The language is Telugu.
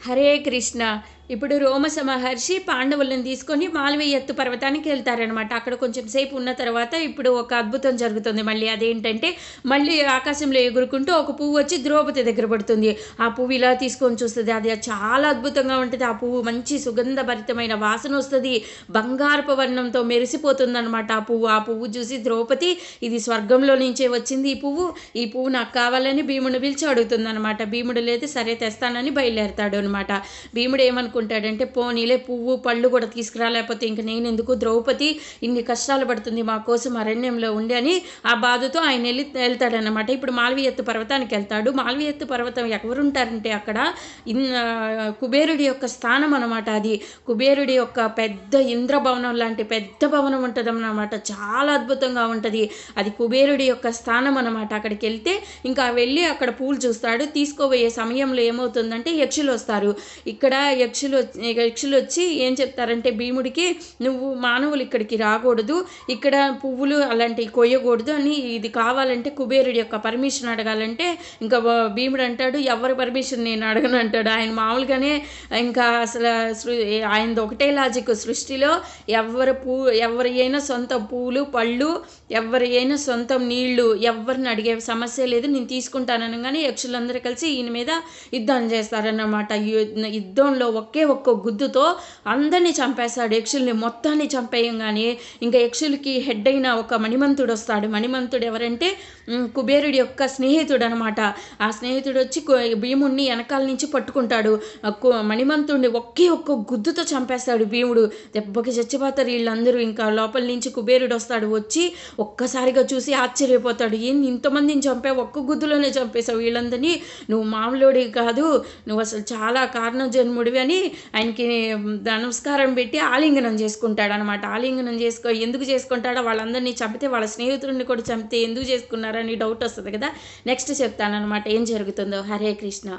హరే కృష్ణ. ఇప్పుడు రోమస మహర్షి పాండవులను తీసుకొని మాల్వీయ ఎత్తు పర్వతానికి వెళ్తారనమాట. అక్కడ కొంచెం సేపు ఉన్న తర్వాత ఇప్పుడు ఒక అద్భుతం జరుగుతుంది మళ్ళీ. అదేంటంటే మళ్ళీ ఆకాశంలో ఎగురుకుంటూ ఒక పువ్వు వచ్చి ద్రౌపది దగ్గర పడుతుంది. ఆ పువ్వు ఇలా తీసుకొని చూస్తుంది. అది చాలా అద్భుతంగా ఉంటుంది. ఆ పువ్వు మంచి సుగంధభరితమైన వాసన వస్తుంది. బంగారపు వర్ణంతో మెరిసిపోతుందనమాట ఆ పువ్వు చూసి ద్రౌపది ఇది స్వర్గంలో నుంచే వచ్చింది ఈ పువ్వు నాకు కావాలని భీముడిని పిలిచి అడుగుతుందనమాట. భీముడు లేదు, సరే తెస్తానని బయలుదేరతాడు అనమాట. భీముడు ఏమనుకుంటాడంటే పోనీలే పువ్వు పళ్ళు కూడా తీసుకురాలేకపోతే ఇంక నేను ఎందుకు, ద్రౌపది ఇన్ని కష్టాలు పడుతుంది మా కోసం అరణ్యంలో ఉండి అని ఆ బాధతో ఆయన వెళ్తాడనమాట. ఇప్పుడు మాల్వీయ ఎత్తు పర్వతానికి వెళ్తాడు. మాల్వీయ ఎత్తు పర్వతం ఎవరుంటారంటే అక్కడ కుబేరుడి యొక్క స్థానం అనమాట. అది కుబేరుడి యొక్క పెద్ద ఇంద్రభవనం లాంటి పెద్ద భవనం ఉంటుంది అన్నమాట. చాలా అద్భుతంగా ఉంటుంది. అది కుబేరుడి యొక్క స్థానం అనమాట. అక్కడికి వెళ్తే ఇంకా వెళ్ళి అక్కడ పూలు చూస్తాడు. తీసుకోబోయే సమయంలో ఏమవుతుందంటే యక్షులు వస్తారు. ఇక్కడ యక్షులు వచ్చి ఏం చెప్తారంటే భీముడికి, నువ్వు మానవులు ఇక్కడికి రాకూడదు, ఇక్కడ పువ్వులు అలాంటివి కొయ్యకూడదు అని, ఇది కావాలంటే కుబేరుడి యొక్క పర్మిషన్ అడగాలంటే ఇంకా భీముడు అంటాడు ఎవరి పర్మిషన్ నేను అడగను అంటాడు. ఆయన మామూలుగానే ఇంకా అసలు ఆయనది ఒకటే లాజిక్, సృష్టిలో ఎవరి అయినా సొంత పూలు పళ్ళు, ఎవరి అయినా సొంతం నీళ్లు, ఎవరిని అడిగే సమస్య లేదు, నేను తీసుకుంటాననగానే యక్షులందరూ కలిసి ఈయన మీద యుద్ధం చేస్తారన్నమాట. యుద్ధంలో ఒక్క గుద్దుతో అందరినీ చంపేస్తాడు. యక్షుల్ని మొత్తాన్ని చంపేయంగానే ఇంకా యక్షులకి హెడ్ అయిన ఒక మణిమంతుడు వస్తాడు. మణిమంతుడు ఎవరంటే కుబేరుడి యొక్క స్నేహితుడు అనమాట. ఆ స్నేహితుడు వచ్చి భీముడిని వెనకాల నుంచి పట్టుకుంటాడు. మణిమంతుడిని ఒక్క గుద్దుతో చంపేస్తాడు భీముడు. దెబ్బకి చచ్చిపోతారు వీళ్ళందరూ. ఇంకా లోపల నుంచి కుబేరుడు వస్తాడు. వచ్చి ఒక్కసారిగా చూసి ఆశ్చర్యపోతాడు, ఏంది ఇంతమందిని చంపావు, ఒక్క గుద్దులోనే చంపేశావు వీళ్ళందరినీ, నువ్వు మామూలుడి కాదు, నువ్వు అసలు చాలా కారణ జన్ముడివి అని ఆయనకి నమస్కారం పెట్టి ఆలింగనం చేసుకుంటాడు అనమాట. ఆలింగనం ఎందుకు చేసుకుంటాడో, వాళ్ళందరినీ చంపితే వాళ్ళ స్నేహితుడిని కూడా చంపితే ఎందుకు చేసుకున్నారని డౌట్ వస్తుంది కదా. నెక్స్ట్ చెప్తానమాట ఏం జరుగుతుందో. హరే కృష్ణ.